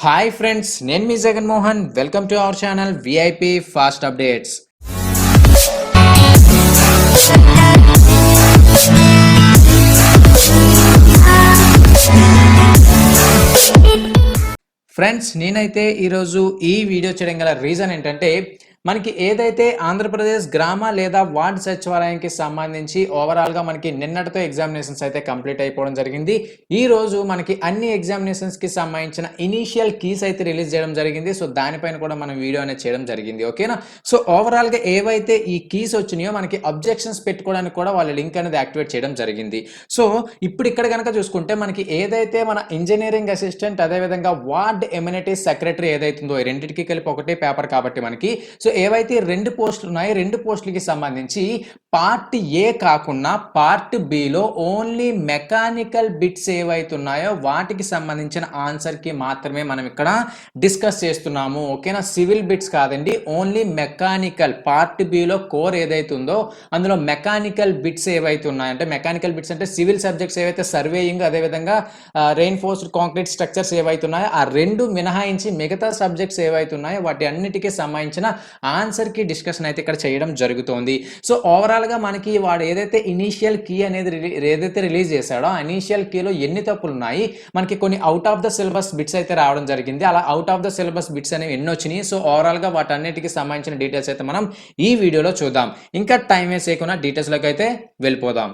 Hi friends, నేను మీ Jaganmohan. Welcome to our channel VIP fast updates. Friends, నేనైతే ఈరోజు ఈ వీడియో చేయడం గల రీజన్ ఏంటంటే, మనకి ఏదైతే ఆంధ్రప్రదేశ్ గ్రామ లేదా వార్డ్ సచివాలయానికి సంబంధించి ఓవరాల్గా మనకి నిన్నటితో ఎగ్జామినేషన్స్ అయితే కంప్లీట్ అయిపోవడం జరిగింది. ఈ రోజు మనకి అన్ని ఎగ్జామినేషన్స్కి సంబంధించిన ఇనీషియల్ కీస్ అయితే రిలీజ్ చేయడం జరిగింది. సో దానిపైన కూడా మనం వీడియో అనేది చేయడం జరిగింది. ఓకేనా? సో ఓవరాల్గా ఏవైతే ఈ కీస్ వచ్చినాయో మనకి అబ్జెక్షన్స్ పెట్టుకోవడానికి కూడా వాళ్ళ లింక్ అనేది యాక్టివేట్ చేయడం జరిగింది. సో ఇప్పుడు ఇక్కడ కనుక చూసుకుంటే మనకి ఏదైతే మన ఇంజనీరింగ్ అసిస్టెంట్ అదేవిధంగా వార్డ్ ఎమ్యూనిటీస్ సెక్రటరీ ఏదైతుందో ఈ రెండింటికి కలిపి ఒకటే పేపర్ కాబట్టి మనకి సో ఏవైతే రెండు పోస్టులు ఉన్నాయో రెండు పోస్టులకి సంబంధించి పార్ట్ ఏ కాకుండా part below only mechanical bits ఏవైతున్నాయో వాటికి సంబంధించిన ఆన్సర్ కి మాత్రమే మనం ఇక్కడ డిస్కస్ చేస్తున్నాము. ఓకేనా? సివిల్ బిట్స్ కాదండి, only mechanical. Part below core ఏదైతే ఉందో అందులో మెకానికల్ బిట్స్ ఏవైతే ఉన్నాయంటే, మెకానికల్ బిట్స్ అంటే సివిల్ సబ్జెక్ట్స్ ఏవైతే సర్వేయింగ్ అదేవిధంగా రెయిన్ఫోర్స్డ్ కాంక్రీట్ స్ట్రక్చర్స్ ఏవైతే ఉన్నాయో ఆ రెండు మినహాయించి మిగతా సబ్జెక్ట్స్ ఏవైతే ఉన్నాయో వాటి అన్నిటికీ సంబంధించిన ఆన్సర్ కి డిస్కషన్ అయితే ఇక్కడ చేయడం జరుగుతోంది. సో ఓవరాల్ గా మనకి వాడు ఏదైతే ఇనీషియల్ కీ అనేది ఏదైతే రిలీజ్ చేశాడో ఆ ఇనీషియల్ కీలో ఎన్ని తప్పులు ఉన్నాయి, మనకి కొన్ని out of the syllabus bits అయితే రావడం జరిగింది. అలా out of the syllabus bits అనేవి ఎన్ని వచ్చినాయి, సో ఓవరాల్ గా వాటన్నిటికి సంబంధించిన డీటెయిల్స్ అయితే మనం ఈ వీడియోలో చూద్దాం. ఇంకా టైం వేస్ట్ చేయకుండా డీటెయిల్స్ లోకి అయితే వెళ్ళిపోదాం.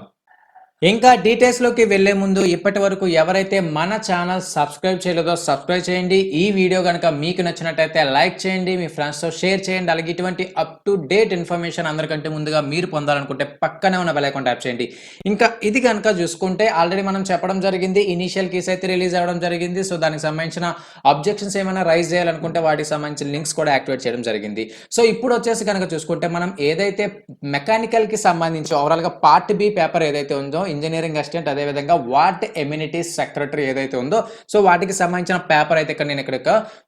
ఇంకా డీటెయిల్స్లోకి వెళ్లే ముందు ఇప్పటి వరకు ఎవరైతే మన ఛానల్ సబ్స్క్రైబ్ చేయలేదో సబ్స్క్రైబ్ చేయండి. ఈ వీడియో కనుక మీకు నచ్చినట్టయితే లైక్ చేయండి, మీ ఫ్రెండ్స్తో షేర్ చేయండి. అలాగే ఇటువంటి అప్ టు డేట్ ఇన్ఫర్మేషన్ అందరికంటే ముందుగా మీరు పొందాలనుకుంటే పక్కనే ఉన్న బెల్ ఐకాన్ ట్యాప్ చేయండి. ఇంకా ఇది కనుక చూసుకుంటే ఆల్రెడీ మనం చెప్పడం జరిగింది, ఇనీషియల్ కీస్ అయితే రిలీజ్ అవ్వడం జరిగింది. సో దానికి సంబంధించిన అబ్జెక్షన్స్ ఏమైనా రైజ్ చేయాలనుకుంటే వాటికి సంబంధించిన లింక్స్ కూడా యాక్టివేట్ చేయడం జరిగింది. సో ఇప్పుడు వచ్చేసి కనుక చూసుకుంటే మనం ఏదైతే మెకానికల్కి సంబంధించి ఓవరాల్గా పార్ట్ బి పేపర్ ఏదైతే ఉందో ఇంజనీరింగ్ అసిస్టెంట్ అదేవిధంగా వార్డ్ ఎమ్యూనిటీస్ సెక్రటరీ ఏదైతే ఉందో సో వాటికి సంబంధించిన పేపర్ అయితే నేను ఇక్కడ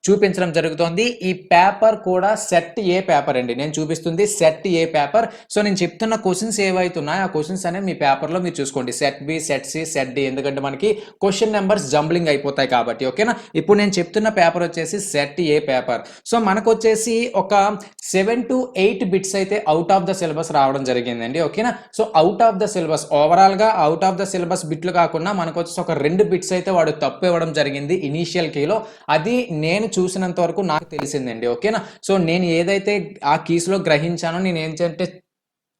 చూపించడం జరుగుతుంది. ఈ పేపర్ కూడా సెట్ ఏ పేపర్ అండి, నేను చూపిస్తుంది సెట్ ఏ పేపర్. సో నేను చెప్తున్న క్వశ్చన్స్ ఏవైతే ఉన్నాయో ఆ క్వశ్చన్స్ అనేవి మీ పేపర్లో మీరు చూసుకోండి. Set B, set C, set D, ఎందుకంటే మనకి క్వశ్చన్ నెంబర్స్ జంబ్లింగ్ అయిపోతాయి కాబట్టి. ఓకేనా? ఇప్పుడు నేను చెప్తున్న పేపర్ వచ్చేసి సెట్ ఏ పేపర్. సో మనకు వచ్చేసి ఒక 7 to 8 బిట్స్ అయితే అవుట్ ఆఫ్ ద సిలబస్ రావడం జరిగిందండి. ఓకేనా? So out of the syllabus overall గా అవుట్ ఆఫ్ ద సిలబస్ బిట్లు కాకుండా మనకు వచ్చేసి ఒక 2 బిట్స్ అయితే వాడు తప్పు ఇవ్వడం జరిగింది ఇనీషియల్ కీలో. అది నేను చూసినంత వరకు నాకు తెలిసిందండి. ఓకేనా? సో నేను ఏదైతే ఆ కీస్లో గ్రహించానో నేను ఏంటంటే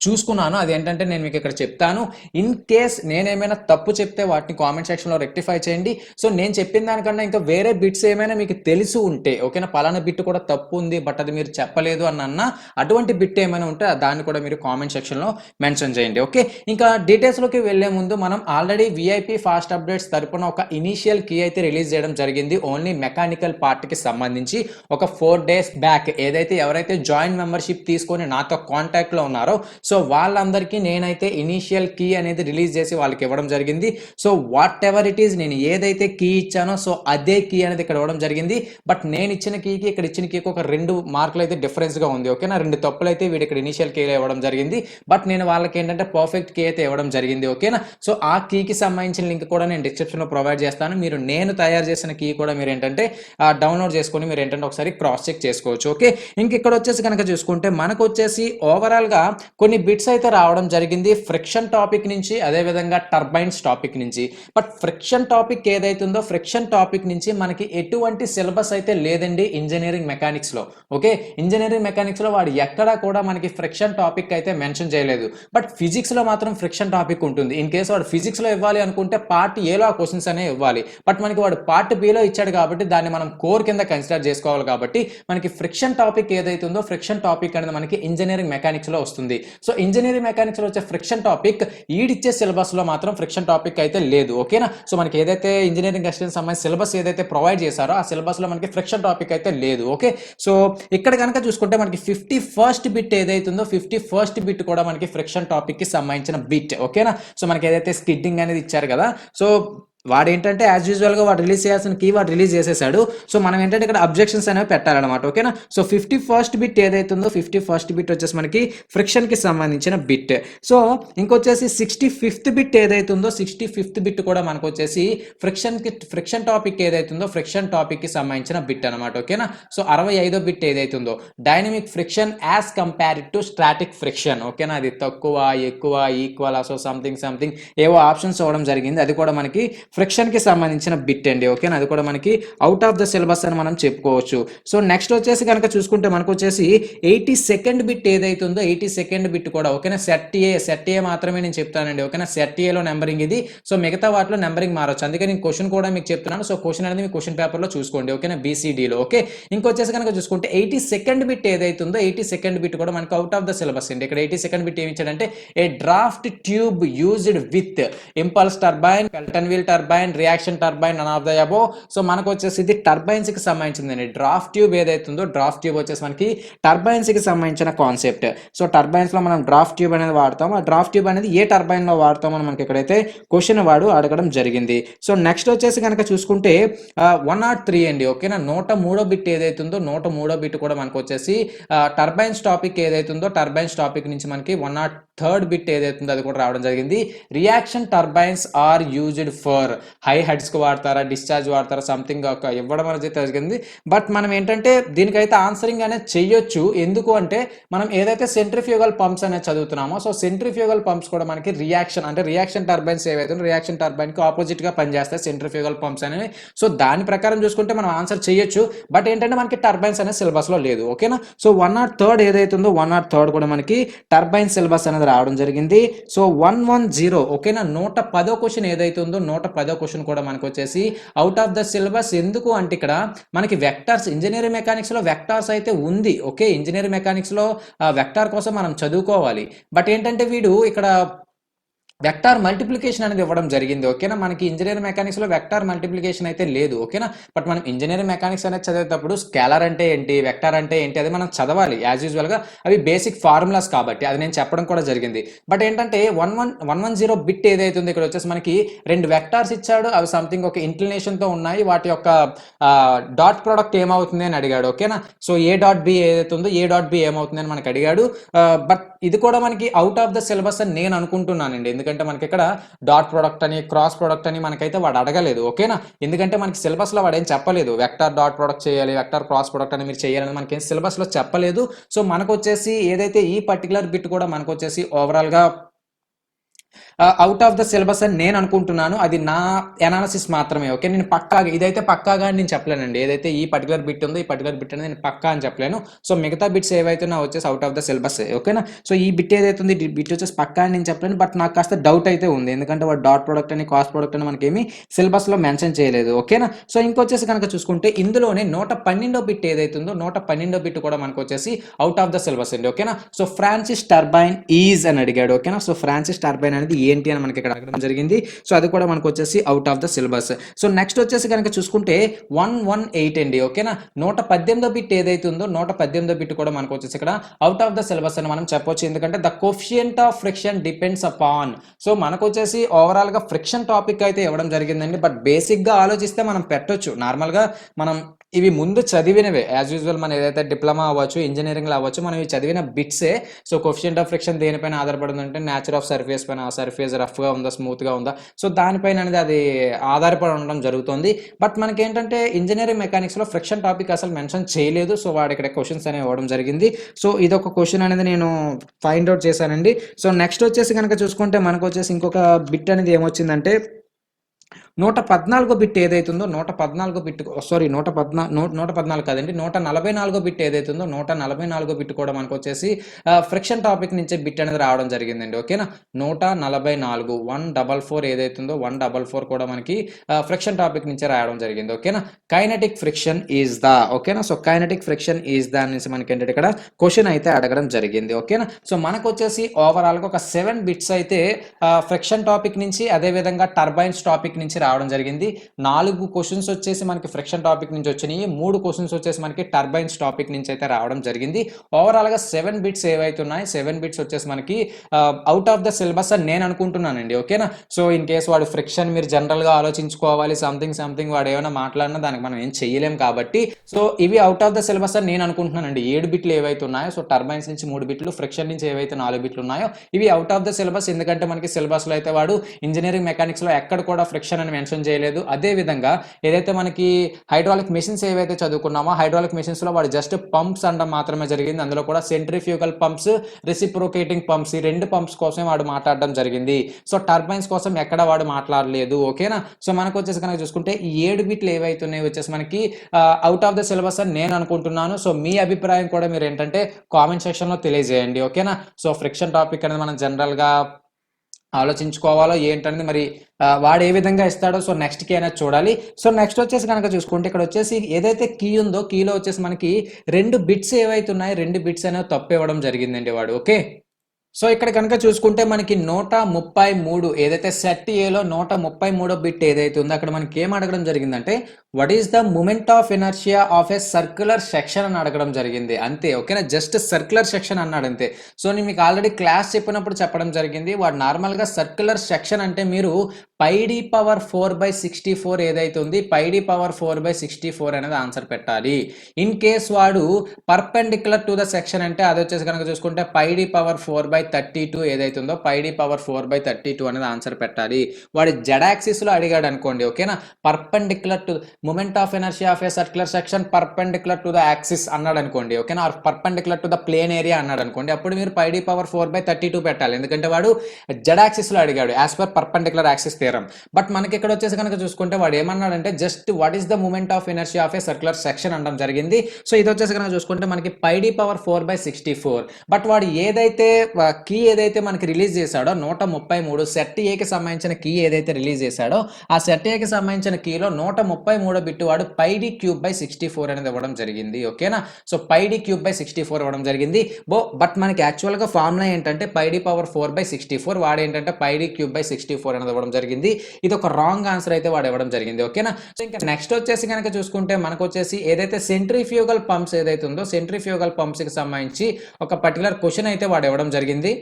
చూసుకున్నాను, అదేంటంటే నేను మీకు ఇక్కడ చెప్తాను. ఇన్ కేస్ నేనేమైనా తప్పు చెప్తే వాటిని కామెంట్ సెక్షన్లో రెక్టిఫై చేయండి. సో నేను చెప్పిన దానికన్నా ఇంకా వేరే బిట్స్ ఏమైనా మీకు తెలిసి ఉంటే, ఓకేనా, పలానా బిట్ కూడా తప్పు ఉంది బట్ అది మీరు చెప్పలేదు అన్న అటువంటి బిట్ ఏమైనా ఉంటే దాన్ని కూడా మీరు కామెంట్ సెక్షన్లో మెన్షన్ చేయండి. ఓకే, ఇంకా డీటెయిల్స్లోకి వెళ్లే ముందు మనం ఆల్రెడీ విఐపి ఫాస్ట్ అప్డేట్స్ తరపున ఒక ఇనీషియల్ కీ అయితే రిలీజ్ చేయడం జరిగింది ఓన్లీ మెకానికల్ పార్ట్కి సంబంధించి. ఒక 4 days బ్యాక్ ఏదైతే ఎవరైతే జాయిన్ మెంబర్షిప్ తీసుకొని నాతో కాంటాక్ట్లో ఉన్నారో సో వాళ్ళందరికీ నేనైతే ఇనీషియల్ కీ అనేది రిలీజ్ చేసి వాళ్ళకి ఇవ్వడం జరిగింది. So what ever it is, నేను ఏదైతే కీ ఇచ్చానో సో అదే కీ అనేది ఇక్కడ ఇవ్వడం జరిగింది. బట్ నేను ఇచ్చిన కీకి ఇక్కడ ఇచ్చిన కీకి ఒక 2 మార్కులు అయితే డిఫరెన్స్గా ఉంది. ఓకేనా? 2 తప్పులు అయితే వీడి ఇక్కడ ఇనీషియల్ కీలో ఇవ్వడం జరిగింది. బట్ నేను వాళ్ళకి ఏంటంటే పర్ఫెక్ట్ కీ అయితే ఇవ్వడం జరిగింది. ఓకేనా? సో ఆ కీకి సంబంధించిన లింక్ కూడా నేను డిస్క్రిప్షన్లో ప్రొవైడ్ చేస్తాను. మీరు నేను తయారు చేసిన కీ కూడా మీరు ఏంటంటే డౌన్లోడ్ చేసుకొని మీరు ఏంటంటే ఒకసారి క్రాస్ చెక్ చేసుకోవచ్చు. ఓకే, ఇంక ఇక్కడ వచ్చేసి కనుక చూసుకుంటే మనకు వచ్చేసి ఓవరాల్గా కొన్ని బిట్స్ అయితే రావడం జరిగింది ఫ్రిక్షన్ టాపిక్ నుంచి అదేవిధంగా టర్బైన్స్ టాపిక్ నుంచి. బట్ ఫ్రిక్షన్ టాపిక్ ఏదైతుందో ఫ్రిక్షన్ టాపిక్ నుంచి మనకి ఎటువంటి సిలబస్ అయితే లేదండి ఇంజనీరింగ్ మెకానిక్స్ లో. ఓకే, ఇంజనీరింగ్ మెకానిక్స్ లో వాడు ఎక్కడా కూడా మనకి ఫ్రిక్షన్ టాపిక్ అయితే మెన్షన్ చేయలేదు. బట్ ఫిజిక్స్ లో మాత్రం ఫ్రిక్షన్ టాపిక్ ఉంటుంది. ఇన్ కేసు వాడు ఫిజిక్స్ లో ఇవ్వాలి అనుకుంటే పార్ట్ ఏలో ఆ క్వశ్చన్స్ అనేవి ఇవ్వాలి. బట్ మనకి వాడు పార్ట్ బిలో ఇచ్చాడు కాబట్టి దాన్ని మనం కోర్ కింద కన్సిడర్ చేసుకోవాలి. కాబట్టి మనకి ఫ్రిక్షన్ టాపిక్ ఏదైతుందో ఫ్రిక్షన్ టాపిక్ అనేది మనకి ఇంజనీరింగ్ మెకానిక్స్ లో వస్తుంది. సో ఇంజనీరింగ్ మెకానిక్స్ లో వచ్చే ఫ్రిక్షన్ టాపిక్ ఈడిచ్చే సిలబస్ లో మాత్రం ఫ్రిక్షన్ టాపిక్ అయితే లేదు. ఓకేనా? సో మనకి ఏదైతే ఇంజనీరింగ్ అసిస్టెంట్ సంబంధించిన సిలబస్ ఏదైతే ప్రొవైడ్ చేశారో ఆ సిలబస్ లో మనకి ఫ్రిక్షన్ టాపిక్ అయితే లేదు. ఓకే, సో ఇక్కడ కనుక చూసుకుంటే మనకి 51st బిట్ ఏదైతుందో 51st బిట్ కూడా మనకి ఫ్రిక్షన్ టాపిక్ కి సంబంధించిన బిట్. ఓకేనా? సో మనకి ఏదైతే స్కిడ్డింగ్ అనేది ఇచ్చారు కదా, సో వాడు ఏంటంటే యాజ్ యూజువల్గా వాడు రిలీజ్ చేయాల్సిన కీ వాడు రిలీజ్ చేసేసాడు. సో మనం ఏంటంటే ఇక్కడ అబ్జెక్షన్స్ అనేవి పెట్టాలన్నమాట. ఓకేనా. సో 51st బిట్ ఏదైతుందో 51st బిట్ వచ్చేసి మనకి ఫ్రిక్షన్కి సంబంధించిన బిట్. సో ఇంకొచ్చేసి 65th బిట్ ఏదైతుందో 65th బిట్ కూడా మనకు వచ్చేసి ఫ్రిక్షన్ టాపిక్ ఏదైతుందో ఫ్రిక్షన్ టాపిక్కి సంబంధించిన బిట్ అనమాట. ఓకేనా. సో 65వ బిట్ ఏదైతుందో dynamic friction as compared to static friction. ఓకేనా. అది తక్కువ, ఎక్కువ, ఈక్వల్, సో సంథింగ్ ఏవో ఆప్షన్స్ ఇవ్వడం జరిగింది. అది కూడా మనకి ఫ్రిక్షన్కి సంబంధించిన బిట్ అండి. ఓకేనా. అది కూడా మనకి అవుట్ ఆఫ్ ద సిలబస్ అని మనం చెప్పుకోవచ్చు. సో నెక్స్ట్ వచ్చేసి కనుక చూసుకుంటే మనకు వచ్చేసి 82nd బిట్ ఏదైతుందో 82nd బిట్ కూడా ఓకేనా. సెట్ ఏ మాత్రమే నేను చెప్తానండి. ఓకేనా. సెట్ ఏలో నెంబరింగ్ ఇది. సో మిగతా వాటిలో నెంబరింగ్ మారొచ్చు. అందుకే నేను క్వశ్చన్ కూడా మీకు చెప్తున్నాను. సో క్వశ్చన్ అనేది మీ క్వశ్చన్ పేపర్లో చూసుకోండి. ఓకేనా. బీసీడీలో. ఓకే. ఇంకొచ్చేసి కనుక చూసుకుంటే 82nd బిట్ ఏదైతుందో 82nd బిట్ కూడా మనకి అవుట్ ఆఫ్ ద సిలబస్ అండి. ఇక్కడ 82nd బిట్ ఏమి ఇచ్చాడంటే a draft tube used with impulse turbine, Pelton wheel turbine, reaction turbine, none of the above. So మనకు వచ్చేసి ఇది టర్బైన్స్ కి సంబంధించిందండి. డ్రాఫ్ట్ ట్యూబ్ ఏదైతుందో డ్రాఫ్ట్ ట్యూబ్ వచ్చేసి మనకి టర్బైన్స్ కి సంబంధించిన కాన్సెప్ట్. సో టర్బైన్స్ లో మనం డ్రాఫ్ట్ ట్యూబ్ అనేది వాడతాం. ఆ డ్రాఫ్ట్ ట్యూబ్ అనేది ఏ టర్బైన్ లో వాడతామని మనకి ఇక్కడైతే క్వశ్చన్ వాడు అడగడం జరిగింది. సో నెక్స్ట్ వచ్చేసి కనుక చూసుకుంటే 103 అండి. ఓకేనా. 103వ బిట్ ఏదైతుందో 103వ బిట్ కూడా మనకు వచ్చేసి టర్బైన్స్ టాపిక్ ఏదైతుందో టర్బైన్స్ టాపిక్ నుంచి మనకి 103rd బిట్ ఏదైతుందో అది కూడా రావడం జరిగింది. Reaction turbines are used for high heads కు వాడతారా, డిశ్చార్జ్ వాడతారా, సంథింగ్ ఇవ్వడం అనేది జరిగింది. బట్ మనం ఏంటంటే దీనికైతే ఆన్సరింగ్ అనేది చెయ్యొచ్చు. ఎందుకు అంటే మనం ఏదైతే సెంట్రిఫ్యూగల్ పంప్స్ అనేది చదువుతున్నామో సో సెంట్రిఫ్యూగల్ పంప్స్ కూడా మనకి రియాక్షన్ టర్బైన్స్ ఏవైతే రియాక్షన్ టర్బైన్ కి ఆపోజిట్ గా పనిచేస్తాయి సెంట్రిఫ్యూగల్ పంప్స్ అనేవి. సో దాని ప్రకారం చూసుకుంటే మనం ఆన్సర్ చేయొచ్చు. బట్ ఏంటంటే మనకి టర్బైన్స్ అనేది సిలబస్ లో లేదు. ఓకేనా. సో 103rd ఏదైతుందో 103rd కూడా మనకి టర్బైన్ సిలబస్ అనేది రావడం జరిగింది. సో 110 ఓకేనా. 110వ క్వశ్చన్ ఏదైతుందో 110వ క్వశ్చన్ కూడా మనకు వచ్చేసి అవుట్ ఆఫ్ ద సిలబస్. ఎందుకు అంటే ఇక్కడ మనకి వెక్టార్స్ ఇంజనీరింగ్ మెకానిక్స్ లో వెక్టార్స్ అయితే ఉంది. ఓకే. ఇంజనీరింగ్ మెకానిక్స్ లో వెక్టార్ కోసం మనం చదువుకోవాలి. బట్ ఏంటంటే వీడు ఇక్కడ వెక్టార్ మల్టిప్లికేషన్ అనేది ఇవ్వడం జరిగింది. ఓకేనా. మనకి ఇంజనీరింగ్ మెకానిక్స్ లో వెక్టార్ మల్టిప్లికేషన్ అయితే లేదు. ఓకేనా. బట్ మనం ఇంజనీరింగ్ మెకానిక్స్ అనేది చదివేటప్పుడు స్కేలర్ అంటే ఏంటి, వెక్టార్ అంటే ఏంటి అది మనం చదవాలి యాజ్ యూజువల్ గా. అవి బేసిక్ ఫార్ములాస్ కాబట్టి అది నేను చెప్పడం కూడా జరిగింది. బట్ ఏంటంటే 110 బిట్ ఏదైతుంది ఇక్కడ వచ్చేసి మనకి రెండు వెక్టార్స్ ఇచ్చాడు. అవి సంథింగ్ ఒక ఇంక్లినేషన్ తో ఉన్నాయి. వాటి యొక్క డాట్ ప్రోడక్ట్ ఏమవుతుంది అని అడిగాడు. ఓకేనా. సో ఏ డాట్ బి ఏదైతే ఉందో ఏ డాట్ బి ఏమవుతుంది అని మనకి అడిగాడు. బట్ ఇది కూడా మనకి అవుట్ ఆఫ్ ద సిలబస్ అని నేను అనుకుంటున్నానండి. ఎందుకంటే మనకి ఇక్కడ డాట్ ప్రోడక్ట్ అని క్రాస్ ప్రోడక్ట్ అని మనకైతే వాడు అడగలేదు. ఓకేనా. ఎందుకంటే మనకి సిలబస్ లో వాడు ఏం చెప్పలేదు వెక్టార్ డాట్ ప్రోడక్ట్ చేయాలి, వెక్టార్ క్రాస్ ప్రోడక్ట్ అని మీరు చేయాలని మనకి సిలబస్ లో చెప్పలేదు. సో మనకు వచ్చేసి ఏదైతే ఈ పర్టికులర్ బిట్ కూడా మనకు వచ్చేసి ఓవరాల్ గా అవుట్ ఆఫ్ ద సిలబస్ అని నేను అనుకుంటున్నాను. అది నా అనాలిసిస్ మాత్రమే. ఓకే. నేను పక్కాగా ఇదైతే పక్కాగా అని నేను చెప్పలేనండి. ఏదైతే ఈ పర్టికులర్ బిట్ ఉందో ఈ పర్టికులర్ బిట్ అనేది నేను పక్కా అని చెప్పలేను. సో మిగతా బిట్స్ ఏవైతే నా వచ్చేసి అవుట్ ఆఫ్ ద సిలబస్. ఓకేనా. సో ఈ బిట్ ఏదైతే ఉంది బిట్ వచ్చేసి పక్కా అని నేను చెప్పలేను. బట్ నాకు కాస్త డౌట్ అయితే ఉంది. ఎందుకంటే వాడు డాట్ ప్రోడక్ట్ అని కాస్ట్ ప్రోడక్ట్ అని మనకేమి సిలబస్ లో మెన్షన్ చేయలేదు. ఓకేనా. సో ఇంకొచ్చేసి కనుక చూసుకుంటే ఇందులోనే 112వ బిట్ ఏదైతే ఉందో 112వ బిట్ కూడా మనకు వచ్చేసి అవుట్ ఆఫ్ ద సిలబస్ అండి. ఓకేనా. సో ఫ్రాన్సిస్ టర్బైన్ ఈజ్ అని అడిగాడు. ఓకేనా. సో ఫ్రాన్సిస్ టర్బైన్ అనేది ఏంటి అని మనకి ఇక్కడ అడగడం జరిగింది. సో అది కూడా మనకు వచ్చేసి out of the syllabus. So next వచ్చేసి కనుక చూసుకుంటే 118 అండి. ఓకేనా. 118వ బిట్ ఏదైతే ఉందో 118వ బిట్ కూడా మనకు వచ్చేసి ఇక్కడ అవుట్ ఆఫ్ ద సిలబస్ అని మనం చెప్పొచ్చు. ఎందుకంటే the coefficient of friction depends upon. So మనకు వచ్చేసి ఓవరాల్ గా ఫ్రిక్షన్ టాపిక్ అయితే ఇవ్వడం జరిగిందండి. బట్ బేసిక్ గా ఆలోచిస్తే మనం పెట్టొచ్చు. నార్మల్ గా మనం ఇవి ముందు చదివినవే యాజ్ యూజువల్. మనం ఏదైతే డిప్లొమా అవ్వచ్చు, ఇంజనీరింగ్ లో అవ్వచ్చు, మనం ఇవి చదివిన బిట్సే. సో కోఎఫిషియంట్ ఆఫ్ ఫ్రిక్షన్ దేనిపైన ఆధారపడుతుందంటే నేచర్ ఆఫ్ సర్ఫేస్ పైన, సర్ఫేస్ రఫ్ గా ఉందా, స్మూత్ గా ఉందా, సో దానిపైన అనేది అది ఆధారపడి ఉండడం జరుగుతుంది. బట్ మనకి ఏంటంటే ఇంజనీరింగ్ మెకానిక్స్ లో ఫ్రిక్షన్ టాపిక్ అసలు మెన్షన్ చేయలేదు. సో వాడు ఇక్కడ క్వశ్చన్స్ అనేవి ఇవ్వడం జరిగింది. సో ఇది ఒక క్వశ్చన్ అనేది నేను ఫైండ్ అవుట్ చేశానండి. సో నెక్స్ట్ వచ్చేసి కనుక చూసుకుంటే మనకు వచ్చేసి ఇంకొక బిట్ అనేది ఏమొచ్చిందంటే 114 బిట్ ఏదైతుందో 114 బిట్ 114 కాదండి 144 బిట్ ఏదైతుందో 144 బిట్ కూడా మనకు వచ్చేసి ఫ్రిక్షన్ టాపిక్ నుంచి బిట్ అనేది రావడం జరిగిందండి. ఓకేనా. 144 144 ఏదైతుందో 144 కూడా మనకి ఫ్రిక్షన్ టాపిక్ నుంచి రాయడం జరిగింది. ఓకేనా. Kinetic friction is the. ఓకేనా. So kinetic friction is the అనేసి మనకి ఏంటంటే ఇక్కడ క్వశ్చన్ అయితే అడగడం జరిగింది. ఓకేనా. సో మనకు వచ్చేసి ఓవరాల్ గా ఒక 7 బిట్స్ అయితే ఫ్రిక్షన్ టాపిక్ నుంచి అదే విధంగా టర్బైన్స్ టాపిక్ నుంచి రావడం జరిగింది. 4 క్వశ్చన్స్ వచ్చేసి మనకి ఫ్రిక్షన్ టాపిక్ నుంచి వచ్చినాయి. 3 క్వశ్చన్స్ వచ్చేసి మనకి టర్బైన్స్ టాపిక్ నుంచి అయితే రావడం జరిగింది. ఓవరాల్గా 7 బిట్స్ ఏవైతే ఉన్నాయి 7 బిట్స్ వచ్చేసి మనకి అవుట్ ఆఫ్ ద సిలబస్ అని నేను అనుకుంటున్నానండి. ఓకేనా. సో ఇన్ కేస్ వాడు ఫ్రిక్షన్ మీరు జనరల్గా ఆలోచించుకోవాలి, సంథింగ్ వాడు ఏమైనా మాట్లాడినా దానికి మనం ఏం చెయ్యలేం కాబట్టి సో ఇవి అవుట్ ఆఫ్ ద సిలబస్ అని నేను అనుకుంటున్నానండి. 7 బిట్లు ఏవైతే ఉన్నాయో సో టర్బైన్స్ నుంచి 3 బిట్లు, ఫ్రిక్షన్ నుంచి ఏవైతే 4 బిట్లు ఉన్నాయో ఇవి అవుట్ ఆఫ్ ద సిలబస్. ఎందుకంటే మనకి సిలబస్ లో అయితే వాడు ఇంజనీరింగ్ మెకానిక్స్ లో ఎక్కడ కూడా ఫ్రిక్షన్ అని మెన్షన్ చేయలేదు. అదే విధంగా ఏదైతే మనకి హైడ్రాలిక్ మెషిన్స్ ఏవైతే చదువుకున్నామో హైడ్రాలిక్ మెషిన్స్ లో వాడు జస్ట్ పంప్స్ అనడం మాత్రమే జరిగింది. అందులో కూడా సెంట్రిఫ్యూగల్ పంప్స్, రెసిప్రోకేటింగ్ పంప్స్, ఈ 2 పంప్స్ కోసం వాడు మాట్లాడడం జరిగింది. సో టర్బైన్స్ కోసం ఎక్కడ వాడు మాట్లాడలేదు. ఓకేనా. సో మనకు వచ్చేసి కనుక చూసుకుంటే ఈ 7 బిట్లు ఏవైతే ఉన్నాయో వచ్చేసి మనకి అవుట్ ఆఫ్ ద సిలబస్ అని నేను అనుకుంటున్నాను. సో మీ అభిప్రాయం కూడా మీరు ఏంటంటే కామెంట్ సెక్షన్ లో తెలియజేయండి. ఓకేనా. సో ఫ్రిక్షన్ టాపిక్ అనేది మనం జనరల్ గా ఆలోచించుకోవాలో ఏంటనేది మరి వాడు ఏ విధంగా ఇస్తాడో సో నెక్స్ట్ కి అనేది చూడాలి. సో నెక్స్ట్ వచ్చేసి కనుక చూసుకుంటే ఇక్కడ వచ్చేసి ఏదైతే కీ ఉందో కీలో వచ్చేసి మనకి 2 బిట్స్ ఏవైతే ఉన్నాయో 2 బిట్స్ అనేవి తప్పు ఇవ్వడం జరిగిందండి వాడు. ఓకే. సో ఇక్కడ కనుక చూసుకుంటే మనకి 133 ఏదైతే సెట్ ఏలో 133 బిట్ ఏదైతే ఉందో అక్కడ మనకి ఏం అడగడం జరిగిందంటే what is the moment of inertia of a circular section అని అడగడం జరిగింది. అంతే. ఓకేనా. జస్ట్ సర్క్యులర్ సెక్షన్ అన్నాడు అంతే. సో నేను మీకు ఆల్రెడీ క్లాస్ చెప్పినప్పుడు చెప్పడం జరిగింది వాడు నార్మల్గా సర్క్యులర్ సెక్షన్ అంటే మీరు πd పవర్ 4/64 ఏదైతే ఉంది πd పవర్ 4/64 అనేది ఆన్సర్ పెట్టాలి. ఇన్ కేస్ వాడు పర్పెండిక్యులర్ టు ద సెక్షన్ అంటే అది వచ్చేసి కనుక చూసుకుంటే πd పవర్ 4/32 ఏదైతే ఉందో πd పవర్ 4/32 అనేది ఆన్సర్ పెట్టాలి. వాడు జెడ్ యాక్సిస్ లో అడిగాడు అనుకోండి. ఓకేనా. Perpendicular to moment of energy of a circular section perpendicular to the axis అన్నాడు అనుకోండి. ఓకేనా. Or perpendicular to the plane area అన్నాడు అనుకోండి. అప్పుడు మీరు πd పవర్ 4/32 పెట్టాలి. ఎందుకంటే వాడు జెడ్ యాక్సిస్ లో అడిగాడు as per perpendicular axis theorem. But మనకి ఇక్కడ వచ్చేసి కనుక చూసుకుంటే వాడు ఏమన్నాడంటే just what is the moment of energy of a circular section అనడం జరిగింది. సో ఇది వచ్చేసి కనుక చూసుకుంటే మనకి πd పవర్ 4/64. బట్ వాడు ఏదైతే కీ ఏదైతే మనకి రిలీజ్ చేశాడో 133 సెట్ ఏకి సంబంధించిన కీ ఏదైతే రిలీజ్ చేశాడో ఆ సెట్ ఏకి సంబంధించిన కీలో 133 బిట్ వాడు πd³/64 అనేది ఇవ్వడం జరిగింది. ఓకేనా. సో πd³/64 ఇవ్వడం జరిగింది. బట్ మనకి యాక్చువల్ గా ఫార్ములా ఏంటంటే πd పవర్ 4/64 వాడు ఏంటంటే πd³/64 అనేది ఇవ్వడం జరిగింది. ఇది ఒక రాంగ్ ఆన్సర్ అయితే వాడు ఇవ్వడం జరిగింది. ఓకేనా. సో ఇంకా నెక్స్ట్ వచ్చేసి కనుక చూసుకుంటే మనకు వచ్చేసి ఏదైతే సెంట్రిఫ్యూగల్ పంప్స్ ఏదైతే ఉందో సెంట్రిఫ్యూగల్ పంప్స్ కి సంబంధించి ఒక పర్టికులర్ క్వశ్చన్ అయితే వాడు ఇవ్వడం జరిగింది.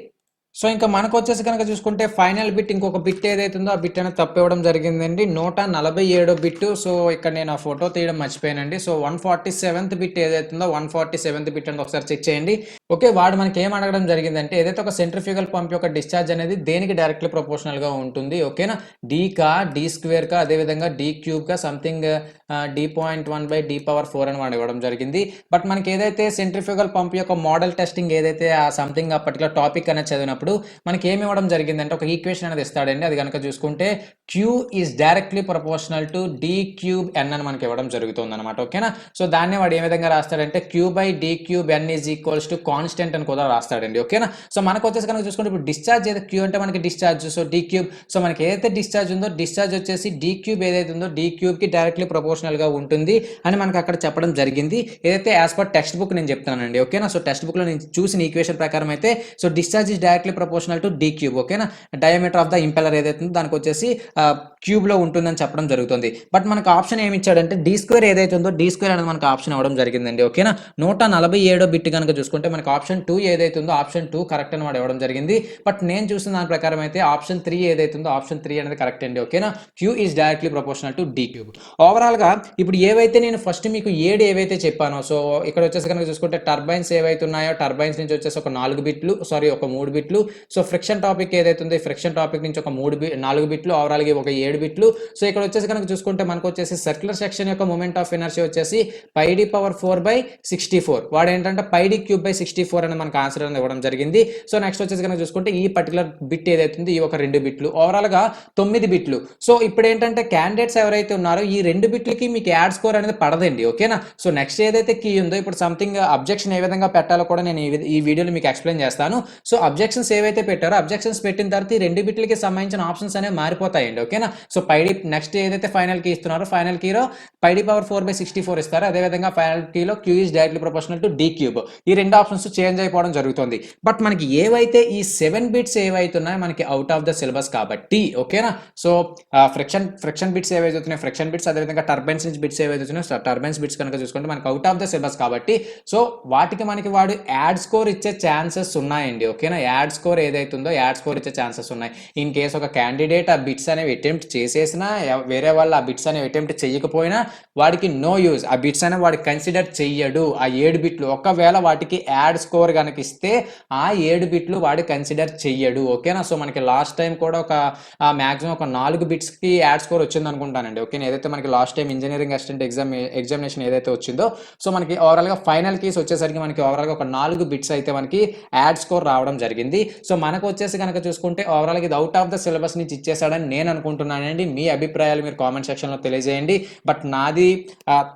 సో ఇంకా మనకు వచ్చేసి కనుక చూసుకుంటే ఫైనల్ బిట్ ఇంకొక బిట్ ఏదైతే ఉందో ఆ బిట్ అనేది తప్పివ్వడం జరిగిందండి. 147 బిట్. సో ఇక్కడ నేను ఆ ఫోటో తీయడం మర్చిపోయానండి. సో 147th బిట్ ఏదైతే ఉందో 147th బిట్ అనేది ఒకసారి చెక్ చేయండి. ఓకే. వాడు మనకి ఏం అడగడం జరిగిందంటే ఏదైతే ఒక సెంట్రిఫ్యూగల్ పంప్ యొక్క డిశ్చార్జ్ అనేది దేనికి డైరెక్ట్లీ ప్రపోర్షనల్ గా ఉంటుంది. ఓకేనా. d² కా అదేవిధంగా d³ కా సంథింగ్ d.1/d⁴ అని వాడు ఇవ్వడం జరిగింది. బట్ మనకి ఏదైతే సెంట్రిఫ్యూగల్ పంప్ యొక్క మోడల్ టెస్టింగ్ ఏదైతే ఆ సంథింగ్ ఆ పర్టికులర్ టాపిక్ అనేది చదివినప్పుడు మనకి ఏమి ఇవ్వడం జరిగిందంటే ఒక ఈక్వేషన్ అనేది ఇస్తాడండి. అది కనుక చూసుకుంటే Q is directly proportional to d³ n అని మనకి ఇవ్వడం జరుగుతుంది అనమాట. ఓకేనా. సో దాన్ని వాడు ఏ విధంగా రాస్తాడంటే Q/d³ n is equals to constant అని కూడా రాస్తాడండి. ఓకేనా. సో మనకు వచ్చేసి కనుక చూసుకుంటే ఇప్పుడు డిశ్చార్జ్ ఏదైతే Q అంటే మనకి డిశ్చార్జ్. So d³. సో మనకి ఏదైతే డిశ్చార్జ్ ఉందో డిశ్చార్జ్ వచ్చేసి d³ ఏదైతే ఉందో d³ కి డైరెక్ట్లీ ప్రపోర్షనల్ గా ఉంటుంది అని మనకి అక్కడ చెప్పడం జరిగింది. ఏదైతే యాజ్ పర్ టెక్స్ట్ బుక్ నేను చెప్తానండి. ఓకేనా. సో టెక్స్ట్ బుక్ లో నేను చూసిన ఈక్వేషన్ ప్రకారం అయితే so discharge is directly proportional to d³. ఓకేనా. డయామీటర్ ఆఫ్ ద ఇంపెల్లర్ ఏదైతే ఉందో దానికి వచ్చేసి క్యూబ్ లో ఉంటుందని చెప్పడం జరుగుతుంది. బట్ మనకు ఆప్షన్ ఏమి ఇచ్చాడంటే d² ఏదైతే ఉందో d² అనేది మనకు ఆప్షన్ అవ్వడం జరిగిందండి. ఓకేనా. 147 బిట్ కనుక చూసుకుంటే మనకి ఆప్షన్ 2 ఏదైతే ఉందో ఆప్షన్ 2 కరెక్ట్ అని వాడు ఇవ్వడం జరిగింది. బట్ నేను చూసిన దాని ప్రకారం అయితే ఆప్షన్ 3 ఏదైతే ఉందో ఆప్షన్ 3 అనేది కరెక్ట్ అండి. ఓకేనా. Q is directly proportional to d³. Overall గా ఇప్పుడు ఏవైతే నేను ఫస్ట్ మీకు 7 ఏవైతే చెప్పానో సో ఇక్కడ వచ్చేసి కనుక చూసుకుంటే టర్బైన్స్ ఏవైతే ఉన్నాయో టర్బైన్స్ నుంచి వచ్చేసి ఒక 4 బిట్లు ఒక 3 బిట్లు. సో ఫ్రిక్షన్ టాపిక్ ఏదైతే ఉందో ఫ్రిక్షన్ టాపిక్ నుంచి ఒక 4 బిట్లు ఓవరాల్ గా ఒక 7 బిట్లు. సో ఇక్కడ వచ్చేసి కనుక చూసుకుంటే మనకు వచ్చేసి సర్క్యులర్ సెక్షన్ యొక్క మూమెంట్ ఆఫ్ ఎనర్జీ వచ్చేసి πd పవర్ 4/64 వాడు ఏంటంటే πd³/64 అని మనకు ఆన్సర్ అనేది ఇవ్వడం జరిగింది. సో నెక్స్ట్ వచ్చేసి కనుక చూసుకుంటే ఈ పర్టికులర్ బిట్ ఏదైతే ఉంది ఈ ఒక 2 బిట్లు ఓవరాల్ గా 9 బిట్లు. సో ఇప్పుడు ఏంటంటే క్యాండిడేట్స్ ఎవరైతే ఉన్నారో ఈ 2 బిట్లకి మీకు యాడ్ స్కోర్ అనేది పడదండి. ఓకేనా. సో నెక్స్ట్ ఏదైతే కీ ఉందో ఇప్పుడు సంథింగ్ అబ్జెక్షన్ ఏ విధంగా పెట్టాలో కూడా నేను ఈ వీడియోలో మీకు ఎక్స్ప్లెయిన్ చేస్తాను. సో అబ్జెక్షన్స్ అబ్జెక్షన్స్ ఏవైతే పెట్టారో అబ్జెక్షన్స్ పెట్టిన తర్వాత ఈ 2 బిట్లకి సంబంధించిన ఆప్షన్స్ అనేవి మారిపోతాయండి. ఓకేనా? సో పైడి నెక్స్ట్ ఏదైతే ఫైనల్ కీ ఇస్తున్నారో ఫైనల్ కీలో పైడి పవర్ 4/64 ఇస్తారు. అదేవిధంగా ఫైనల్ కీలో Q is directly proportional to D cube. ఈ 2 ఆప్షన్స్ చేంజ్ అయిపోవడం జరుగుతుంది. బట్ మనకి ఏవైతే ఈ 7 బిట్స్ ఏవైతే ఉన్నాయో మనకి అవుట్ ఆఫ్ ద సిలబస్ కాబట్టి ఓకేనా? సో ఫ్రిక్షన్ బిట్స్ ఏవైతే అవుతున్నాయి ఫ్రిక్షన్ బిట్స్, అదేవిధంగా టర్బైన్స్ నుంచి బిట్స్ ఏవైతే అవుతున్నాయో టర్బైన్స్ బిట్స్ కనుక చూసుకుంటే మనకి అవుట్ ఆఫ్ ద సిలబస్ కాబట్టి సో వాటికి మనకి వాడు యాడ్ స్కోర్ ఇచ్చే ఛాన్సెస్ ఉన్నాయండి. ఓకేనా? యాడ్ స్కోర్ ఏదైతే ఉందో యాడ్ స్కోర్ ఇచ్చే ఛాన్సెస్ ఉన్నాయి. ఇన్ కేసు ఒక క్యాండిడేట్ ఆ బిట్స్ అనేవి అటెంప్ట్ చేసేసినా వేరే వాళ్ళు ఆ బిట్స్ అనేవి అటెంప్ట్ చేయకపోయినా వాడికి నో యూజ్. ఆ బిట్స్ అనేవి వాడికి కన్సిడర్ చెయ్యడు. ఆ 7 బిట్లు ఒకవేళ వాటికి యాడ్ స్కోర్ కనుక ఇస్తే ఆ 7 బిట్లు వాడు కన్సిడర్ చెయ్యడు. ఓకేనా? సో మనకి లాస్ట్ టైం కూడా ఒక మ్యాక్సిమం ఒక 4 బిట్స్కి యాడ్ స్కోర్ వచ్చింది అనుకుంటానండి. ఓకేనా? ఏదైతే మనకి last time engineering assistant examination ఏదైతే వచ్చిందో సో మనకి ఓవరాల్గా ఫైనల్ కీస్ వచ్చేసరికి మనకి ఓవరాల్గా ఒక 4 బిట్స్ అయితే మనకి యాడ్ స్కోర్ రావడం జరిగింది. సో మనకు వచ్చేసి కనుక చూసుకుంటే ఓవరాల్గా ఇది అవుట్ ఆఫ్ ద సిలబస్ నుంచి ఇచ్చేసాడని నేను అనుకుంటున్నానండి. మీ అభిప్రాయాలు మీరు కామెంట్ సెక్షన్లో తెలియజేయండి. బట్ నాది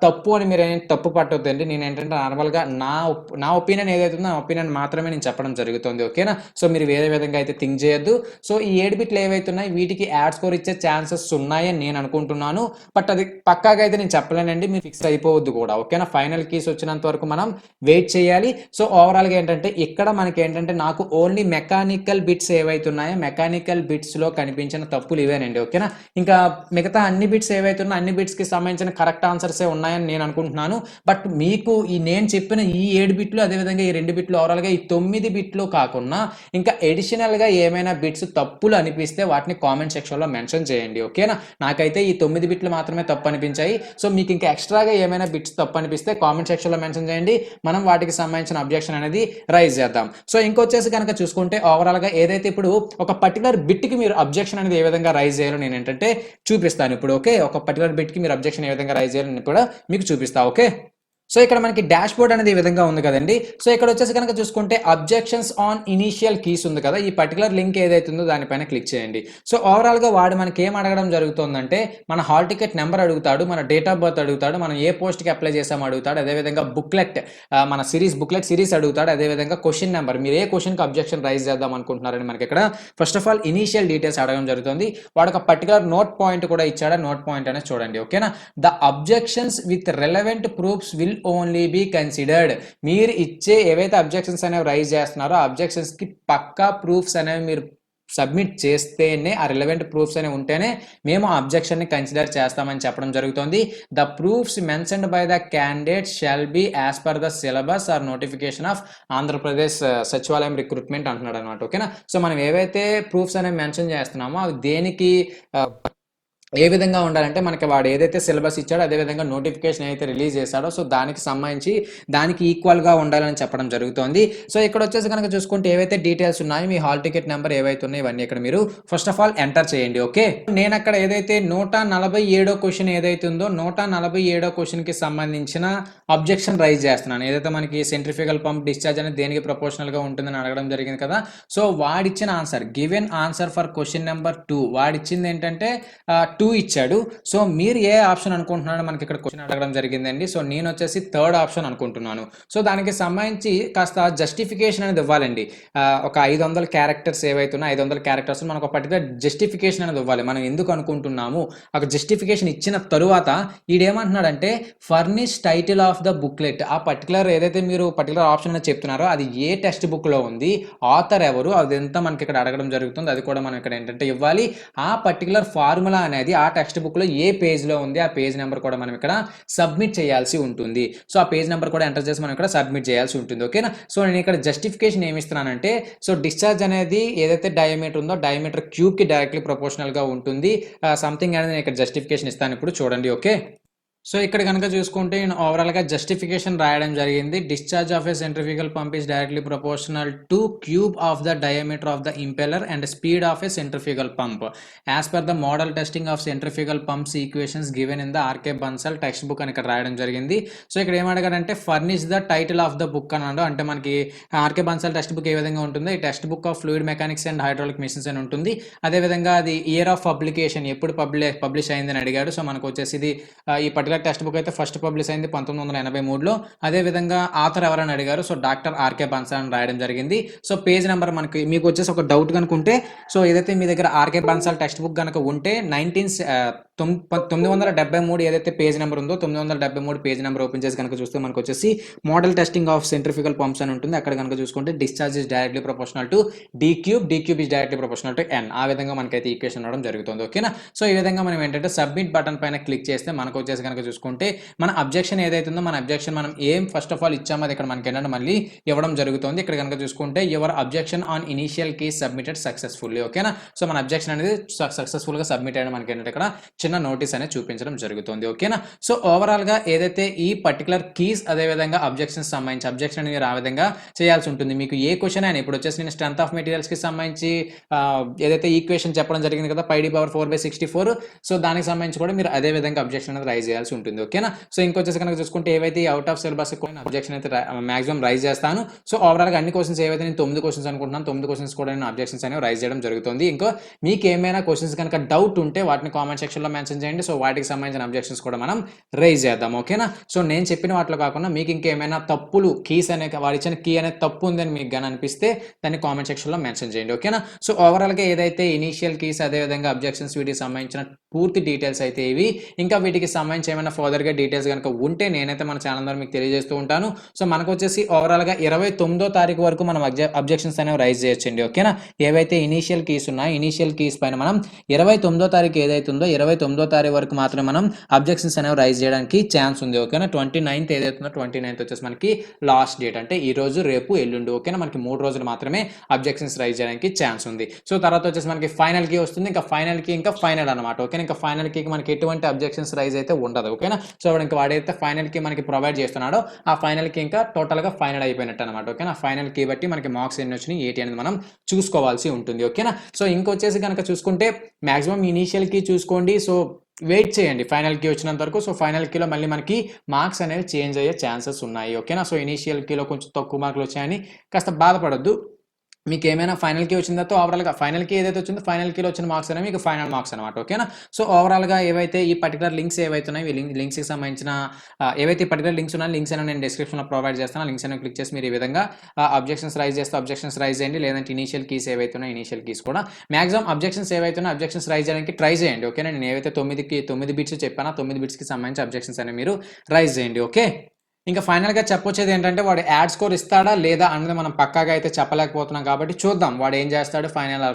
తప్పు అని మీరు తప్పు పట్టొద్దండి. నేను ఏంటంటే నార్మల్గా నా ఒపీనియన్ ఏదైతే ఉందో ఆ ఒపీనియన్ మాత్రమే నేను చెప్పడం జరుగుతుంది. ఓకేనా? సో మీరు వేరే విధంగా అయితే థింక్ చేయొద్దు. సో ఈ 7 బిట్లు ఏవైతే ఉన్నాయి వీటికి యాడ్ స్కోర్ ఇచ్చే ఛాన్సెస్ ఉన్నాయని నేను అనుకుంటున్నాను. బట్ అది పక్కాగా అయితే నేను చెప్పలేనండి. మీరు ఫిక్స్ అయిపోవద్దు కూడా. ఓకేనా? ఫైనల్ కీస్ వచ్చినంత వరకు మనం వెయిట్ చేయాలి. సో ఓవరాల్గా ఏంటంటే ఇక్కడ మనకి ఏంటంటే నాకు ఓన్లీ మెకానికల్ బిట్స్ ఏవైతే ఉన్నాయో మెకానికల్ బిట్స్లో కనిపించిన తప్పులు ఇవేనండి. ఓకేనా? ఇంకా మిగతా అన్ని బిట్స్ ఏవైతే ఉన్నాయో అన్ని బిట్స్కి సంబంధించిన కరెక్ట్ ఆన్సర్సే ఉన్నాయని నేను అనుకుంటున్నాను. బట్ మీకు ఈ నేను చెప్పిన ఈ 7 బిట్లు అదేవిధంగా ఈ 2 బిట్లు ఓవరాల్గా ఈ 9 బిట్లు కాకుండా ఇంకా ఎడిషనల్గా ఏమైనా బిట్స్ తప్పులు అనిపిస్తే వాటిని కామెంట్ సెక్షన్లో మెన్షన్ చేయండి. ఓకేనా? నాకైతే ఈ 9 బిట్లు మాత్రమే తప్పు అనిపించాయి. సో మీకు ఇంకా ఎక్స్ట్రాగా ఏమైనా బిట్స్ తప్పు అనిపిస్తే కామెంట్ సెక్షన్లో మెన్షన్ చేయండి. మనం వాటికి సంబంధించిన అబ్జెక్షన్ అనేది రైజ్ చేద్దాం. సో ఇంకొచ్చేసి కనుక చూసుకుంటే ఓవరాల్గా ఏదైతే ఇప్పుడు ఒక పర్టికులర్ బిట్కి మీరు అబ్జెక్షన్ అనేది ఏ విధంగా రైజ్ చేయాలో నేను ఏంటంటే చూపిస్తాను ఇప్పుడు. ఓకే? ఒక పర్టికులర్ బిట్కి మీరు అబ్జెక్షన్ ఏ విధంగా రైజ్ చేయాలని కూడా మీకు చూపిస్తా. ఓకే? సో ఇక్కడ మనకి డాష్ బోర్డ్ అనేది ఈ విధంగా ఉంది కదండి. సో ఇక్కడ వచ్చేసి కనుక చూసుకుంటే అబ్జెక్షన్స్ ఆన్ ఇనిషియల్ కీస్ ఉంది కదా, ఈ పర్టికులర్ లింక్ ఏదైతే ఉందో దానిపైన క్లిక్ చేయండి. సో ఓవరాల్గా వాడు మనకి ఏం అడగడం జరుగుతుందంటే మన హాల్ టికెట్ నెంబర్ అడుగుతాడు, మన డేట్ ఆఫ్ బర్త్ అడుగుతాడు, మనం ఏ పోస్ట్కి అప్లై చేసామో అడుగుతాడు, అదేవిధంగా బుక్లెట్ మన బుక్లెట్ సిరీస్ అడుగుతాడు, అదేవిధంగా క్వశ్చన్ నెంబర్ మీరు ఏ క్వశ్చన్కి అబ్జెక్షన్ రైజ్ చేద్దాం అనుకుంటున్నారని మనకి ఇక్కడ first of all initial details అడగడం జరుగుతుంది. వాడు ఒక పర్టికులర్ నోట్ పాయింట్ కూడా ఇచ్చాడు. నోట్ పాయింట్ అనేది చూడండి. ఓకేనా? The objections with relevant proofs will only be considered. మీరు ఇచ్చే ఏవైతే అబ్జెక్షన్స్ అనేవి రైజ్ చేస్తున్నారో అబ్జెక్షన్స్ కి పక్కా ప్రూఫ్స్ అనేవి మీరు సబ్మిట్ చేస్తేనే ఆ రిలవెంట్ ప్రూఫ్స్ అనేవి ఉంటేనే మేము ఆ అబ్జెక్షన్ని కన్సిడర్ చేస్తామని చెప్పడం జరుగుతుంది. The proofs mentioned by the candidate shall be as per the syllabus are notification off Andhra Pradesh సచివాలయం రిక్రూట్మెంట్ అంటున్నాడు అనమాట. ఓకేనా? సో మనం ఏవైతే ప్రూఫ్స్ అనేవి మెన్షన్ చేస్తున్నామో అవి దేనికి ఏ విధంగా ఉండాలంటే మనకి వాడు ఏదైతే సిలబస్ ఇచ్చాడో అదేవిధంగా నోటిఫికేషన్ ఏదైతే రిలీజ్ చేశాడో సో దానికి సంబంధించి దానికి ఈక్వల్గా ఉండాలని చెప్పడం జరుగుతుంది. సో ఇక్కడ వచ్చేసి కనుక చూసుకుంటే ఏవైతే డీటెయిల్స్ ఉన్నాయో మీ హాల్ టికెట్ నెంబర్ ఏవైతే ఉన్నాయో ఇవన్నీ ఇక్కడ మీరు ఫస్ట్ ఆఫ్ ఆల్ ఎంటర్ చేయండి. ఓకే? నేను అక్కడ ఏదైతే 147 క్వశ్చన్ ఏదైతే ఉందో 147 క్వశ్చన్కి సంబంధించిన అబ్జెక్షన్ రైజ్ చేస్తున్నాను. ఏదైతే మనకి సెంట్రిఫ్యూగల్ పంప్ డిశ్చార్జ్ అనేది దేనికి ప్రపోర్షనల్గా ఉంటుందని అడగడం జరిగింది కదా. సో వాడిచ్చిన answer given answer for question number 2 వాడిచ్చింది ఏంటంటే 2 ఇచ్చాడు. సో మీరు ఏ ఆప్షన్ అనుకుంటున్నారో మనకి ఇక్కడ క్వశ్చన్ అడగడం జరిగిందండి. సో నేను వచ్చేసి థర్డ్ ఆప్షన్ అనుకుంటున్నాను. సో దానికి సంబంధించి కాస్త జస్టిఫికేషన్ అనేది ఇవ్వాలండి. ఒక 500 క్యారెక్టర్స్ ఏవైతున్నా 500 క్యారెక్టర్స్ మనకు ఒక పర్టికులర్ జస్టిఫికేషన్ అనేది ఇవ్వాలి. మనం ఎందుకు అనుకుంటున్నాము ఒక జస్టిఫికేషన్ ఇచ్చిన తరువాత ఈడేమంటున్నాడంటే furnish title of the booklet. ఆ పర్టికులర్ ఏదైతే మీరు పర్టికులర్ ఆప్షన్ అనేది చెప్తున్నారో అది ఏ టెక్స్ట్ బుక్లో ఉంది, ఆథర్ ఎవరు, అదంతా మనకి ఇక్కడ అడగడం జరుగుతుంది. అది కూడా మనం ఇక్కడ ఏంటంటే ఇవ్వాలి. ఆ పర్టికులర్ ఫార్ములా అనేది ఆ టెక్స్ట్ బుక్ లో ఏ పేజ్ లో ఉంది ఆ పేజ్ నెంబర్ కూడా మనం ఇక్కడ సబ్మిట్ చేయాల్సి ఉంటుంది. సో ఆ పేజ్ నెంబర్ కూడా ఎంటర్ చేసి మనం ఇక్కడ సబ్మిట్ చేయాల్సి ఉంటుంది. ఓకేనా? సో నేను ఇక్కడ జస్టిఫికేషన్ ఏమి ఇస్తున్నానంటే సో డిశ్చార్జ్ అనేది ఏదైతే డయామీటర్ ఉందో డయామీటర్ క్యూబ్ కి డైరెక్ట్లీ ప్రపోర్షనల్ గా ఉంటుంది సంథింగ్ అనేది నేను ఇక్కడ జస్టిఫికేషన్ ఇస్తాను ఇప్పుడు చూడండి. ఓకే? సో ఇక్కడ కనుక చూసుకుంటే నేను ఓవరాల్గా జస్టిఫికేషన్ రాయడం జరిగింది. Discharge of a centrifugal pump is directly proportional to cube of the diameter of the impeller and speed of a centrifugal pump as per the model testing of centrifugal pumps equations given in the RK Bansal text book అని ఇక్కడ రాయడం జరిగింది. So ఇక్కడ ఏమడగాడంటే furnish the title of the book అన్నాడు. అంటే మనకి RK Bansal text book ఏ విధంగా ఉంటుందో ఈ text book of fluid mechanics and hydraulic machines అని ఉంటుంది. అదేవిధంగా అది ఇయర్ ఆఫ్ పబ్లికేషన్ ఎప్పుడు పబ్లిష్ అయిందని అడిగాడు. సో మనకు వచ్చేసి ఇది ఈ పర్టికులర్ పర్టికులర్ టెక్స్ట్ బుక్ అయితే ఫస్ట్ పబ్లిష్ అయింది 1983లో. అదేవిధంగా ఆథర్ ఎవరని అడిగారు. సో డాక్టర్ ఆర్కే బన్సాల్ అని రాయడం జరిగింది. సో పేజ్ నెంబర్ మనకి మీకు వచ్చేసి ఒక డౌట్ కనుక ఉంటే, సో ఏదైతే మీ దగ్గర ఆర్కే బన్సాల్ టెక్స్ట్ బుక్ కనుక ఉంటే 973 ఏదైతే పేజ్ నెంబర్ ఉందో 973 పేజ్ నెంబర్ ఓపెన్ చేసి కనుక చూస్తే మనకు వచ్చేసి model testing of centrifugal pumps అని ఉంటుంది. అక్కడ కనుక చూసుకుంటే discharge is directly proportional to d cube is directly proportional to n. ఆ విధంగా మనకైతే ఈక్వేషన్ రావడం జరుగుతుంది. ఓకేనా. సో ఈ విధంగా మనం ఏంటంటే సబ్మిట్ బటన్ పైన క్లిక్ చేస్తే మనకు వచ్చేసి కనుక చూసుకుంటే మన అబ్జెక్షన్ ఏదైతే ఉందో మన అబ్జెక్షన్ మనం ఏం ఫస్ట్ ఆఫ్ ఆల్ ఇచ్చామో అది ఇక్కడ మనకి ఏంటంటే మళ్ళీ ఇవ్వడం జరుగుతుంది. ఇక్కడ కనుక చూసుకుంటే your objection on initial case submitted successfully. ఓకేనా. సో మన అబ్జెక్షన్ అనేది సక్సెస్ఫుల్ గా సబ్మిట్ అయ్యడం మనకి ఏంటంటే ఇక్కడ చిన్న నోటీస్ అనేది చూపించడం జరుగుతుంది. ఓకేనా. సో ఓవరాల్ గా ఏదైతే ఈ పర్టికులర్ కీస్ అదే విధంగా అబ్జెక్షన్స్ సంబంధించి అబ్జెక్షన్ అనేది ఆ విధంగా చేయాల్సి ఉంటుంది. మీకు ఏ క్వశ్చన్ అయినా ఇప్పుడు వచ్చేసి నేను స్ట్రెంత్ ఆఫ్ మెటీరియల్స్ కి సంబంధించి ఏదైతే ఈక్వేషన్ చెప్పడం జరిగింది కదా πd/4/64, సో దానికి సంబంధించి కూడా మీరు అదే విధంగా అబ్జెక్షన్ అనేది రైజ్ చేయాల్సి ఉంటుంది. ఓకేనా. సో ఇంకొచ్చేసి కనుక చూసుకుంటే ఏవైతే అవుట్ ఆఫ్ సిలబస్ అబ్జెక్షన్ అయితే మాక్సిమం రైజ్ చేస్తాను. సో ఓవరాల్ గా అన్ని క్వశ్చన్స్ ఏవైతే నేను 9 క్వశ్చన్స్ అనుకుంటున్నాను 9 క్వశ్చన్స్ కూడా నేను అబ్జెక్షన్స్ అనేవి రైజ్ చేయడం జరుగుతుంది. ఇంకా మీకు ఏమైనా క్వశ్చన్స్ కనుక డౌట్ ఉంటే వాటిని కామెంట్ సెక్షన్ లో మెన్షన్ చేయండి. సో వాటికి సంబంధించిన అబ్జెక్షన్స్ కూడా మనం రైజ్ చేద్దాం. ఓకేనా. సో నేను చెప్పిన వాటిలో కాకుండా మీకు ఇంకేమైనా తప్పులు కీస్ అనే వాడు ఇచ్చిన కీ అనేది తప్పు ఉందని మీకు కానీ అనిపిస్తే దాన్ని కామెంట్ సెక్షన్ లో మెన్షన్ చేయండి. ఓకేనా. సో ఓవరాల్ గా ఏదైతే ఇనిషియల్ కీస్ అదే విధంగా అబ్జెక్షన్స్ వీటికి సంబంధించిన పూర్తి డీటెయిల్స్ అయితే ఇవి. ఇంకా వీటికి సంబంధించి ఏమైనా ఫర్దర్ గా డీటెయిల్స్ కనుక ఉంటే నేనైతే మన ఛానల్ ద్వారా మీకు తెలియజేస్తూ ఉంటాను. సో మనకు వచ్చేసి ఓవరాల్ గా 29వ తారీఖు వరకు మనం అబ్జెక్షన్స్ అనేవి రైజ్ చేయొచ్చండి. ఓకేనా. ఏవైతే ఇనిషియల్ కీస్ ఉన్నాయో ఇనిషియల్ కీస్ పైన మనం 29వ తారీఖు ఏదైతే ఉందో 29వ తారీఖు వరకు మాత్రమే మనం అబ్జెక్షన్స్ అనేవి రైజ్ చేయడానికి ఛాన్స్ ఉంది. ఓకేనా. 29th ఏదైతే ఉందో 29th వచ్చేసి మనకి లాస్ట్ డేట్, అంటే ఈ రోజు రేపు ఎల్లుండి. ఓకేనా. మనకి 3 రోజులు మాత్రమే అబ్జెక్షన్స్ రైజ్ చేయడానికి ఛాన్స్ ఉంది. సో తర్వాత వచ్చేసి మనకి ఫైనల్ కీ వస్తుంది. ఇంకా ఫైనల్ కీ ఇంకా ఫైనల్ అనమాట. ఓకేనా. ఇంకా ఫైనల్ కీకి మనకి ఎటువంటి అబ్జెక్షన్స్ రైజ్ అయితే ఉండదు. ఓకేనా. సో ఇంకా వాడైతే ఫైనల్ కీ మనకి ప్రొవైడ్ చేస్తున్నాడో ఆ ఫైనల్ కీ ఇంకా టోటల్ గా ఫైనల్ అయిపోయినట్టు అనమాట. ఓకేనా. ఫైనల్ కీ బట్టి మనకి మార్క్స్ ఎన్ని వచ్చినాయి ఏంటి అనేది మనం చూసుకోవాల్సి ఉంటుంది. ఓకేనా. సో ఇంకొచ్చేసి కనుక చూసుకుంటే మాక్సిమం ఇనీషియల్ కీ చూసుకోండి. సో వెయిట్ చేయండి ఫైనల్ కీ వచ్చినంత వరకు. సో ఫైనల్ కీలో మళ్ళీ మనకి మార్క్స్ అనేవి చేంజ్ అయ్యే ఛాన్సెస్ ఉన్నాయి. ఓకేనా. సో ఇనీషియల్ కీలో కొంచెం తక్కువ మార్కులు వచ్చాయని కాస్త బాధపడొద్దు. మీకు ఏమైనా ఫైనల్ కీ వచ్చిన తర్వాత ఓవరాల్గా ఫైనల్ కీ ఏదైతే వచ్చిందో ఫైనల్ కీలో వచ్చిన మార్క్స్ అనేవి మీకు ఫైనల్ మార్క్స్ అనమాట. ఓకేనా. సో ఓవరాల్గా ఏవైతే ఈ పర్టికులర్ లింక్స్ ఏవైతే ఉన్నాయో ఈ లింక్స్కి సంబంధించిన ఏవైతే పర్టికులర్ లింక్స్ ఉన్నాయో లింక్స్ అనేవి నేను డిస్క్రిప్షన్లో ప్రొవైడ్ చేస్తాను. లింక్స్ అనేవి క్లిక్ చేసి మీరు ఈ విధంగా అబ్జెక్షన్స్ రైజ్ చేస్తే అబ్జెక్షన్స్ రైజ్ చేయండి. లేదంటే ఇనీషియల్ కీస్ ఏవైతే ఉన్నాయో ఇనీషియల్ కీస్ కూడా మాక్సిమం అబ్జెక్షన్స్ ఏవైతే ఉన్నాయో అబ్జెక్షన్స్ రైజ్ చేయడానికి ట్రై చేయండి. ఓకేనా. నేను ఏవైతే 9 బిట్స్ చెప్పానో 9 బిట్స్కి సంబంధించి అబ్జెక్షన్స్ అనేవి మీరు రైజ్ చేయండి. ఓకే. ఇంకా ఫైనల్గా చెప్పొచ్చేది ఏంటంటే వాడు యాడ్ స్కోర్ ఇస్తాడా లేదా అన్నది మనం పక్కాగా అయితే చెప్పలేకపోతున్నాం. కాబట్టి చూద్దాం వాడు ఏం చేస్తాడు.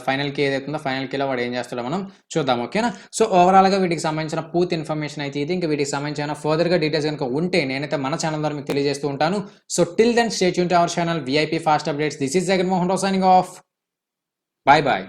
ఫైనల్ కీ ఏదైతుందో ఫైనల్ కీలో వాడు ఏం చేస్తాడో మనం చూద్దాం. ఓకేనా. సో ఓవరాల్గా వీటికి సంబంధించిన పూర్తి ఇన్ఫర్మేషన్ అయితే ఇది. ఇంకా వీటికి సంబంధించిన ఫర్దర్గా డీటెయిల్స్ కనుక ఉంటే నేనైతే మన ఛానల్ ద్వారా మీకు తెలియజేస్తూ ఉంటాను. So till then stay tune to our channel VIP fast updates. This is Jaganmohan Rao signing off. Bye bye.